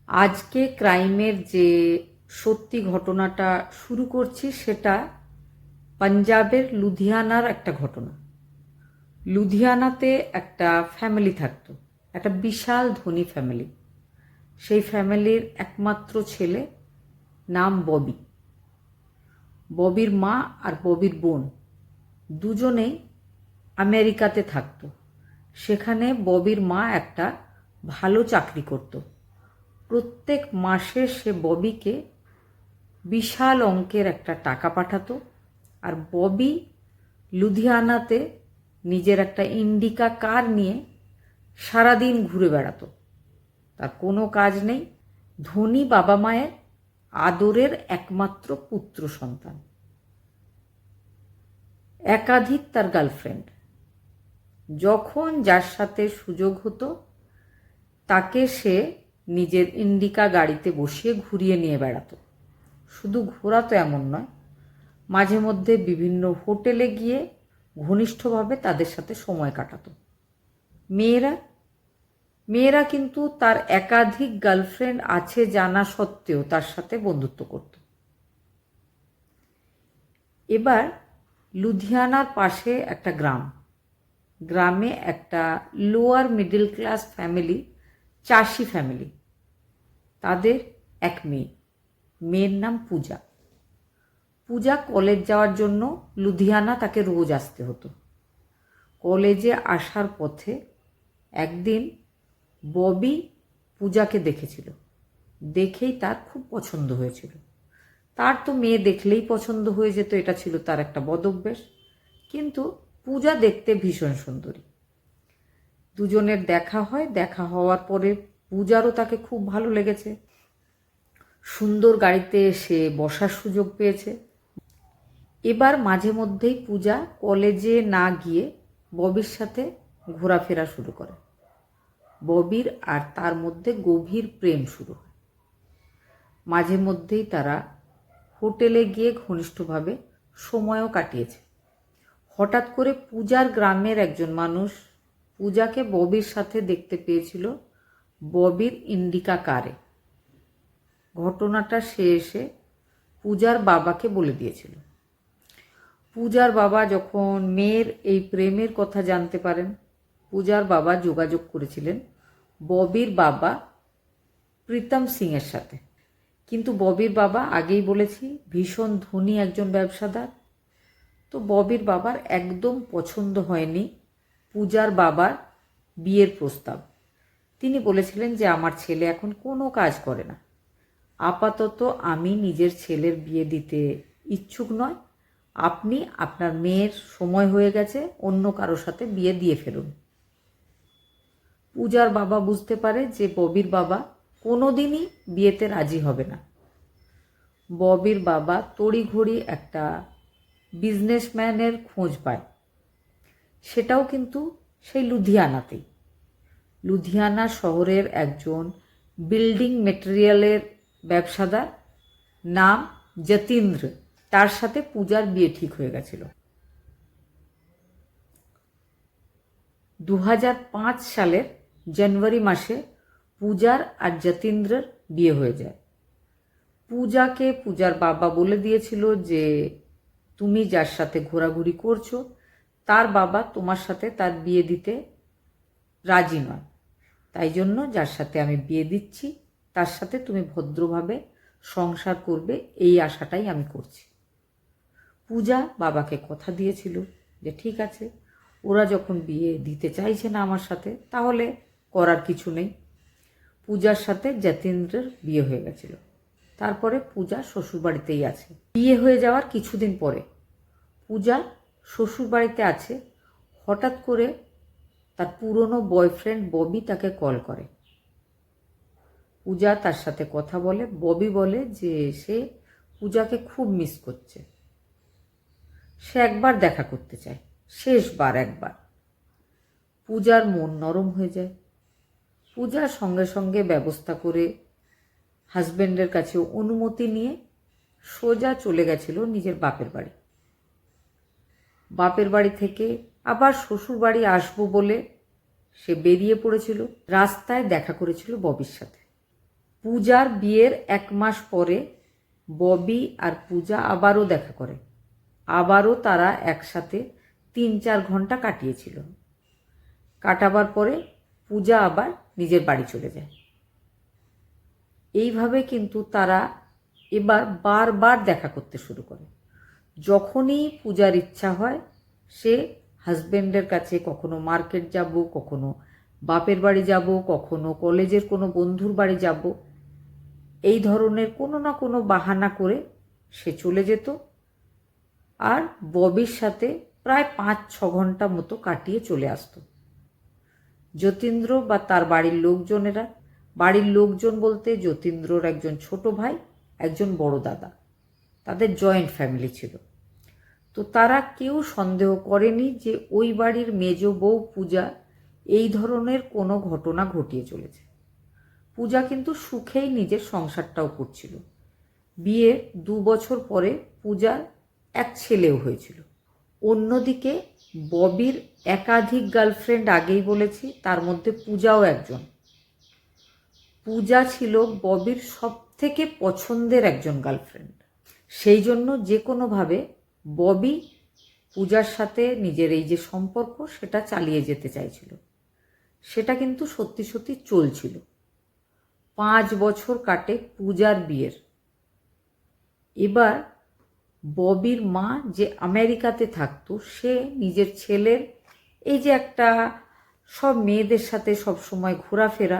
আজকে ক্রাইমের যে সত্যি ঘটনাটা শুরু করছি সেটা পাঞ্জাবের লুধিয়ানার একটা ঘটনা। লুধিয়ানাতে একটা ফ্যামিলি থাকতো, একটা বিশাল ধনী ফ্যামিলি। সেই ফ্যামিলির একমাত্র ছেলে, নাম ববি। ববির মা আর ববির বোন দুজনেই আমেরিকাতে থাকতো। সেখানে ববির মা একটা ভালো চাকরি করত। প্রত্যেক মাসে সে ববিকে বিশাল অঙ্কের একটা টাকা পাঠাতো। আর ববি লুধিয়ানাতে নিজের একটা ইন্ডিকা কার নিয়ে সারাদিন ঘুরে বেড়াতো। তার কোনো কাজ নেই, ধনী বাবা মায়ের আদরের একমাত্র পুত্র সন্তান। একাধিক তার গার্লফ্রেন্ড। যখন যার সাথে সুযোগ হতো তাকে সে নিজের ইন্ডিকা গাড়িতে বসিয়ে ঘুরিয়ে নিয়ে বেড়াতো। শুধু ঘোরা তো এমন নয়, মাঝে মধ্যে বিভিন্ন হোটেলে গিয়ে ঘনিষ্ঠভাবে তাদের সাথে সময় কাটাতো। মেয়েরা কিন্তু তার একাধিক গার্লফ্রেন্ড আছে জানা সত্ত্বেও তার সাথে বন্ধুত্ব করত। এবার লুধিয়ানার পাশে একটা গ্রামে একটা লোয়ার মিডল ক্লাস ফ্যামিলি, চাষি ফ্যামিলি। তাদের এক মেয়ের নাম পূজা। পূজা কলেজ যাওয়ার জন্য লুধিয়ানা তাকে রোজ আসতে হতো। কলেজে আসার পথে একদিন ববি পূজাকে দেখেছিল। দেখেই তার খুব পছন্দ হয়েছিল। তার তো মেয়ে দেখলেই পছন্দ হয়ে যেত, এটা ছিল তার একটা বদঅভ্যাস। কিন্তু পূজা দেখতে ভীষণ সুন্দরী। দুজনের দেখা হয়। দেখা হওয়ার পরে পূজারও তাকে খুব ভালো লেগেছে। সুন্দর গাড়িতে সে বসার সুযোগ পেয়েছে। এবার মাঝে মধ্যেই পূজা কলেজে না গিয়ে ববির সাথে ঘোরাফেরা শুরু করে। ববির আর তার মধ্যে গভীর প্রেম শুরু হয়। মাঝে মধ্যেই তারা হোটেলে গিয়ে ঘনিষ্ঠভাবে সময়ও কাটিয়েছে। হঠাৎ করে পূজার গ্রামের একজন মানুষ পূজাকে ববির সাথে দেখতে পেয়েছিল ববির ইন্ডিকা কারে। ঘটনাটা সে এসে পূজার বাবাকে বলে দিয়েছিল। পূজার বাবা যখন মেয়ের এই প্রেমের কথা জানতে পারেন, পূজার বাবা যোগাযোগ করেছিলেন ববির বাবা প্রীতম সিংয়ের সাথে। কিন্তু ববির বাবা, আগেই বলেছি, ভীষণ ধনী একজন ব্যবসাদার। তো ববির বাবার একদম পছন্দ হয়নি পূজার বাবার বিয়ের প্রস্তাব। তিনি বলেছিলেন যে আমার ছেলে এখন কোনো কাজ করে না, আপাতত আমি নিজের ছেলের বিয়ে দিতে ইচ্ছুক নয়। আপনি আপনার মেয়ের সময় হয়ে গেছে, অন্য কারোর সাথে বিয়ে দিয়ে ফেলুন। পূজার বাবা বুঝতে পারে যে ববির বাবা কোনোদিনই বিয়েতে রাজি হবে না। ববির বাবা তড়িঘড়ি একটা বিজনেসম্যানের খোঁজ পায়। সেটাও কিন্তু সেই লুধিয়ানাতেই। লুধিয়ানা শহরের একজন বিল্ডিং মেটেরিয়ালের ব্যবসাদার, নাম যতীন্দ্র। তার সাথে পূজার বিয়ে ঠিক হয়ে গেছিল। 2005 সালের জানুয়ারি মাসে পূজার আর যতীন্দ্রের বিয়ে হয়ে যায়। পূজাকে পূজার বাবা বলে দিয়েছিল যে তুমি যার সাথে ঘোরাঘুরি করছো তার বাবা তোমার সাথে তার বিয়ে দিতে রাজি নয়। তাই জন্য যার সাথে আমি বিয়ে দিচ্ছি তার সাথে তুমি ভদ্রভাবে সংসার করবে, এই আশাটাই আমি করছি। পূজা বাবাকে কথা দিয়েছিল যে ঠিক আছে, ওরা যখন বিয়ে দিতে চাইছে না আমার সাথে, তাহলে করার কিছু নেই। পূজার সাথে যতীন্দ্রের বিয়ে হয়ে গেছিল। তারপরে পূজা শ্বশুরবাড়িতেই আছে। বিয়ে হয়ে যাওয়ার কিছুদিন পরে পূজা শ্বশুরবাড়িতে আছে। হঠাৎ করে তার পুরনো বয়ফ্রেন্ড ববি তাকে কল করে। পূজা তার সাথে কথা বলে। ববি বলে যে সে পূজাকে খুব মিস করছে, সে একবার দেখা করতে চায়, শেষবার একবার। পূজার মন নরম হয়ে যায়। পূজার সঙ্গে সঙ্গে ব্যবস্থা করে হাজব্যান্ডের কাছে অনুমতি নিয়ে সোজা চলে গেছিল নিজের বাপের বাড়ি। বাপের বাড়ি থেকে আবার শ্বশুর বাড়ি আসবো বলে সে বেরিয়ে পড়েছিল। রাস্তায় দেখা করেছিল ববির সাথে। পূজার বিয়ের 1 মাস পরে ববি আর পূজা আবারও দেখা করে। আবারও তারা একসাথে 3-4 ঘন্টা কাটিয়েছিল। কাটাবার পরে পূজা আবার নিজের বাড়ি চলে যায়। এইভাবে কিন্তু তারা এবার বারবার দেখা করতে শুরু করে। যখনই পূজার ইচ্ছা হয় সে হাজব্যান্ডের কাছে কখনো মার্কেট যাব, কখনো বাপের বাড়ি যাব, কখনো কলেজের কোনো বন্ধুর বাড়ি যাব, এই ধরনের কোনো না কোনো বাহানা করে সে চলে যেত আর ববির সাথে প্রায় 5-6 ঘন্টা মতো কাটিয়ে চলে আসতো। যতীন্দ্র বা তার বাড়ির লোকজনেরা, বাড়ির লোকজন বলতে যতীন্দ্রর একজন ছোট ভাই, একজন বড় দাদা, তাদের জয়েন্ট ফ্যামিলি ছিল। তো তারা কেউ সন্দেহ করেনি যে ওই বাড়ির মেজ বউ পূজা এই ধরনের কোনো ঘটনা ঘটিয়ে চলেছে। পূজা কিন্তু সুখেই নিজের সংসারটাও করছিল। বিয়ের 2 বছর পরে পূজার এক ছেলেও হয়েছিল। অন্যদিকে ববির একাধিক গার্লফ্রেন্ড, আগেই বলেছি, তার মধ্যে পূজাও একজন। পূজা ছিল ববির সবথেকে পছন্দের একজন গার্লফ্রেন্ড। সেই জন্য যে কোনোভাবে ববি পূজার সাথে নিজের এই যে সম্পর্ক সেটা চালিয়ে যেতে চাইছিল। সেটা কিন্তু সত্যি সত্যি চলছিল। 5 বছর কাটে পূজার বিয়ের। এবার ববির মা যে আমেরিকাতে থাকতো, সে নিজের ছেলের এই যে একটা সব মেয়েদের সাথে সবসময় ঘোরাফেরা,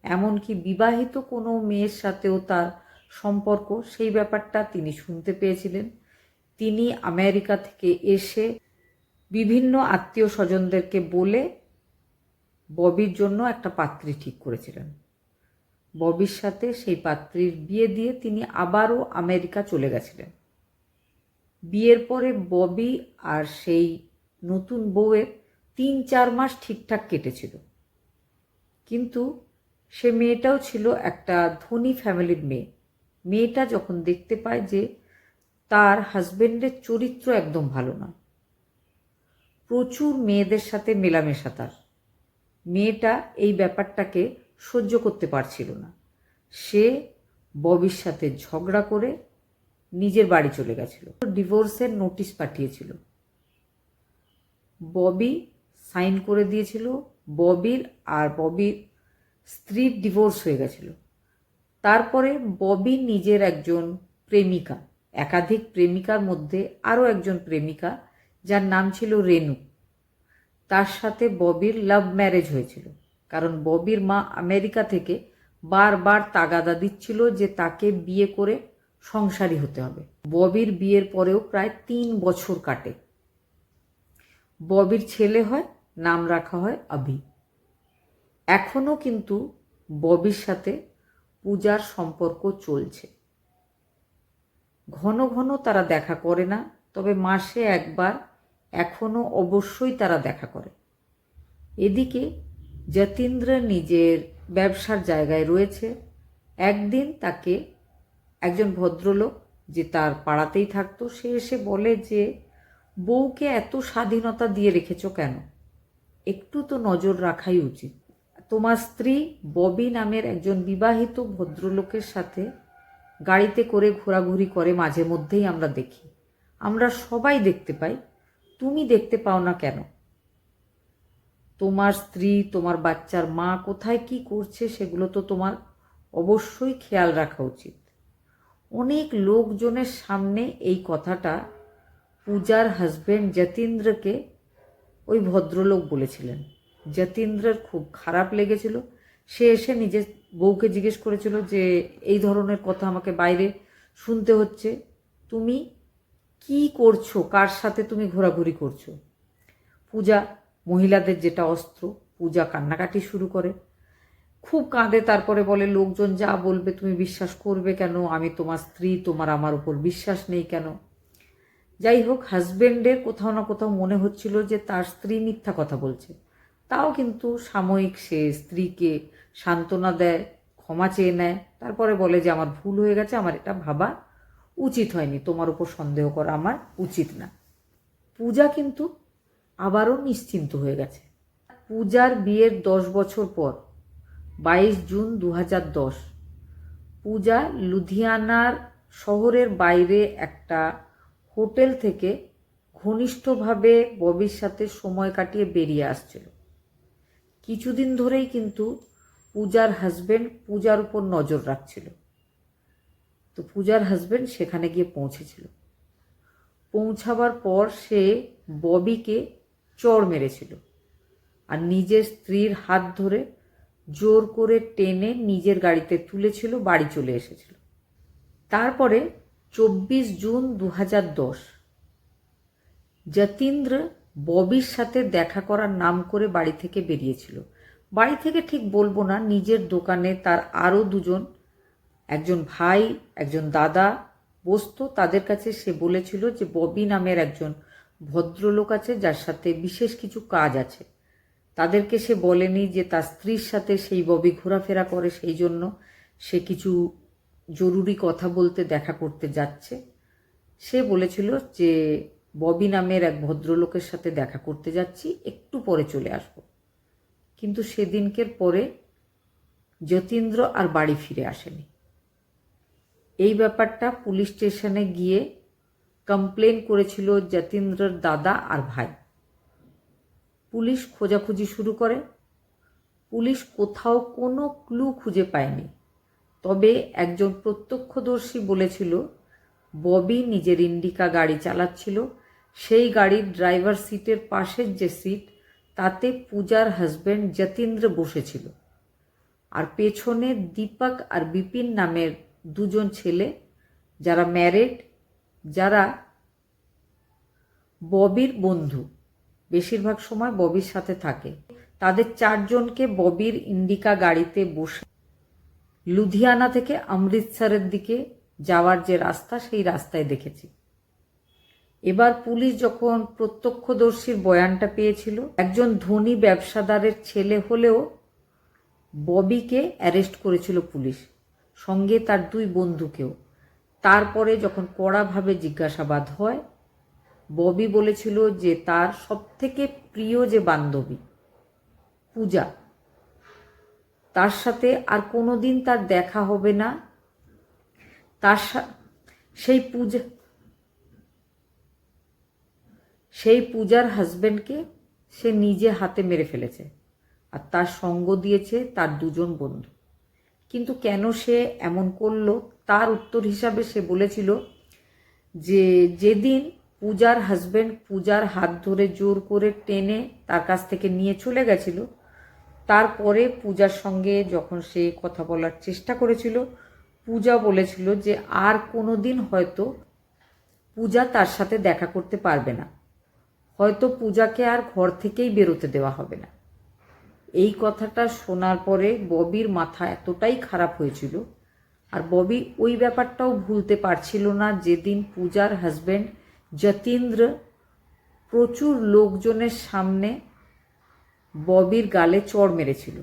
এমনকি বিবাহিত কোনো মেয়ের সাথেও তার সম্পর্ক, সেই ব্যাপারটা তিনি শুনতে পেয়েছিলেন। তিনি আমেরিকা থেকে এসে বিভিন্ন আত্মীয় স্বজনদেরকে বলে ববির জন্য একটা পাত্রী ঠিক করেছিলেন। ববির সাথে সেই পাত্রীর বিয়ে দিয়ে তিনি আবারও আমেরিকা চলে গেছিলেন। বিয়ের পরে ববি আর সেই নতুন বউয়ের 3-4 মাস ঠিকঠাক কেটেছিল, কিন্তু সে মেয়েটাও ছিল একটা ধনী ফ্যামিলির মেয়ে। মেয়েটা যখন দেখতে পায় যে তার হাজবেন্ডের চরিত্র একদম ভালো না, প্রচুর মেয়েদের সাথে মেলামেশা, তার মেয়েটা এই ব্যাপারটাকে সহ্য করতে পারছিল না। সে ববির সাথে ঝগড়া করে নিজের বাড়ি চলে গেছিল, ডিভোর্সের নোটিশ পাঠিয়েছিল। ববি সাইন করে দিয়েছিল। ববির আর ববির স্ত্রীর ডিভোর্স হয়ে গেছিল। তারপরে ববি নিজের একজন প্রেমিকা, একাধিক প্রেমিকার মধ্যে আরও একজন প্রেমিকা যার নাম ছিল রেনু, তার সাথে ববির লাভ ম্যারেজ হয়েছিল। কারণ ববির মা আমেরিকা থেকে বারবার তাগাদা দিচ্ছিল যে তাকে বিয়ে করে সংসারী হতে হবে। ববির বিয়ের পরেও প্রায় 3 বছর কাটে। ববির ছেলে হয়, নাম রাখা হয় অভি। এখনও কিন্তু ববির সাথে পূজার সম্পর্ক চলছে। ঘন ঘন তারা দেখা করে না, তবে মাসে একবার এখনও অবশ্যই তারা দেখা করে। এদিকে যতীন্দ্র নিজের ব্যবসার জায়গায় রয়েছে। একদিন তাকে একজন ভদ্রলোক যে তার পাড়াতেই থাকতো, সে এসে বলে যে বউকে এত স্বাধীনতা দিয়ে রেখেছো কেন? একটু তো নজর রাখাই উচিত। তোমার স্ত্রী ববি নামের একজন বিবাহিত ভদ্রলোকের সাথে গাড়িতে করে ঘোরাঘুরি করে, মাঝে মধ্যেই আমরা দেখি, আমরা সবাই দেখতে পাই, তুমি দেখতে পাও না কেন? তোমার স্ত্রী, তোমার বাচ্চার মা কোথায় কি করছে সেগুলো তো তোমার অবশ্যই খেয়াল রাখা উচিত। অনেক লোকজনের সামনে এই কথাটা পূজার হাজবেন্ড যতীন্দ্রকে ওই ভদ্রলোক বলেছিলেন। যতীন্দ্রের খুব খারাপ লেগেছিল। সে এসে নিজের বউকে জিজ্ঞেস করেছিল যে এই ধরনের কথা আমাকে বাইরে শুনতে হচ্ছে, তুমি কি করছো, কার সাথে তুমি ঘোরাঘুরি করছো? পূজা, মহিলাদের যেটা অস্ত্র, পূজা কান্নাকাটি শুরু করে, খুব কাঁদে। তারপরে বলে লোকজন যা বলবে তুমি বিশ্বাস করবে কেন? আমি তোমার স্ত্রী, তোমার আমার উপর বিশ্বাস নেই কেন? যাই হোক, হাজবেন্ডের কোথাও না কোথাও মনে হচ্ছিল যে তার স্ত্রী মিথ্যা কথা বলছে। তাও কিন্তু সাময়িক সে স্ত্রীকে সান্ত্বনা দেয়, ক্ষমা চেয়ে নেয়, তারপরে বলে যে আমার ভুল হয়ে গেছে, আমার এটা ভাবা উচিত হয়নি, তোমার উপর সন্দেহ করা আমার উচিত না। পূজা কিন্তু আবারও নিশ্চিন্ত হয়ে গেছে। পূজার বিয়ের 10 বছর পর 22 জুন 2010 পূজা লুধিয়ানার শহরের বাইরে একটা হোটেল থেকে ঘনিষ্ঠভাবে ববির সাথে সময় কাটিয়ে বেরিয়ে আসছিল। কিছুদিন ধরেই কিন্তু পূজার হাজবেন্ড পূজার উপর নজর রাখছিল। তো পূজার হাজবেন্ড সেখানে গিয়ে পৌঁছেছিল। পৌঁছাবার পর সে ববিকে চড় মেরেছিল আর নিজের স্ত্রীর হাত ধরে জোর করে টেনে নিজের গাড়িতে তুলেছিল, বাড়ি চলে এসেছিল। তারপরে 24 জুন 2010 যতীন্দ্র ববির সাথে দেখা করার নাম করে বাড়ি থেকে বেরিয়েছিল। বাড়ি থেকে ঠিক বলবো না, নিজের দোকানে তার আরও দুজন, একজন ভাই একজন দাদা বসতো। তাদের কাছে সে বলেছিল যে ববি নামের একজন ভদ্রলোক আছে যার সাথে বিশেষ কিছু কাজ আছে। তাদেরকে সে বলেনি যে তার স্ত্রীর সাথে সেই ববি ঘোরাফেরা করে, সেই জন্য সে কিছু জরুরি কথা বলতে দেখা করতে যাচ্ছে। সে বলেছিল যে ববি নামের এক ভদ্রলোকের সাথে দেখা করতে যাচ্ছি, একটু পরে চলে আসব। কিন্তু সেদিনকের পরে যতীন্দ্র আর বাড়ি ফিরে আসেনি। এই ব্যাপারটা পুলিশ স্টেশনে গিয়ে কমপ্লেন করেছিল যতীন্দ্রর দাদা আর ভাই। পুলিশ খোঁজাখুঁজি শুরু করে। পুলিশ কোথাও কোনো ক্লু খুঁজে পায়নি। তবে একজন প্রত্যক্ষদর্শী বলেছিল ববি নিজের ইন্ডিকা গাড়ি চালাচ্ছিল, সেই গাড়ির ড্রাইভার সিটের পাশের যে সিট তাতে পূজার হাজবেন্ড যতীন্দ্র বসেছিল, আর পেছনে দীপক আর বিপিন নামের দুজন ছেলে যারা ম্যারিড, যারা ববির বন্ধু, বেশিরভাগ সময় ববির সাথে থাকে। তাদের 4 জনকে ববির ইন্ডিকা গাড়িতে বসে লুধিয়ানা থেকে অমৃতসরের দিকে যাওয়ার যে রাস্তা, সেই রাস্তায় দেখেছি। এবার পুলিশ যখন প্রত্যক্ষদর্শীর বয়ানটা পেয়েছিল, একজন ধনী ব্যবসাদারের ছেলে হলেও ববিকে অ্যারেস্ট করেছিল পুলিশ, সঙ্গে তার 2 বন্ধুকেও। তারপরে যখন কড়াভাবে জিজ্ঞাসাবাদ হয়, ববি বলেছিল যে তার সবথেকে প্রিয় যে বান্ধবী পূজা, তার সাথে আর কোনোদিন তার দেখা হবে না। সেই পূজার হাজবেন্ডকে সে নিজে হাতে মেরে ফেলেছে, আর তার সঙ্গ দিয়েছে তার 2 জন বন্ধু। কিন্তু কেন সে এমন করলো, তার উত্তর হিসাবে সে বলেছিল যে যেদিন পূজার হাজবেন্ড পূজার হাত ধরে জোর করে টেনে তার কাছ থেকে নিয়ে চলে গেছিল, তারপরে পূজার সঙ্গে যখন সে কথা বলার চেষ্টা করেছিল, পূজা বলেছিল যে আর কোনো দিন হয়তো পূজা তার সাথে দেখা করতে পারবে না, হয়তো পূজাকে আর ঘর থেকেই বেরোতে দেওয়া হবে না। এই কথাটা শোনার পরে ববির মাথা এতটাই খারাপ হয়েছিল, আর ববি ওই ব্যাপারটাও ভুলতে পারছিল না যেদিন পূজার হাজবেন্ড যতীন্দ্র প্রচুর লোকজনের সামনে ববির গালে চড় মেরেছিল।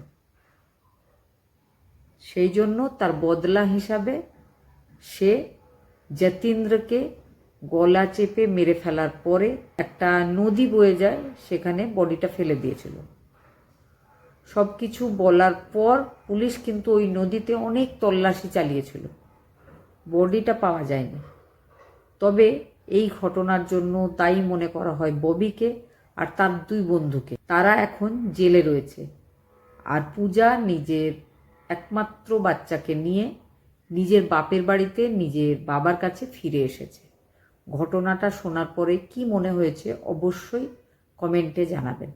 সেই জন্য তার বদলা হিসাবে সে যতীন্দ্রকে গলা চেপে মেরে ফেলার পরে একটা নদী বয়ে যায়, সেখানে বডিটা ফেলে দিয়েছিল। সব কিছু বলার পর পুলিশ কিন্তু ওই নদীতে অনেক তল্লাশি চালিয়েছিল, বডিটা পাওয়া যায়নি। তবে এই ঘটনার জন্য দায়ী মনে করা হয় ববিকে আর তার 2 বন্ধুকে। তারা এখন জেলে রয়েছে, আর পূজা নিজের একমাত্র বাচ্চাকে নিয়ে নিজের বাপের বাড়িতে নিজের বাবার কাছে ফিরে এসেছে। ঘটনাটা শোনার পরে কি মনে হয়েছে অবশ্যই কমেন্টে জানাবেন।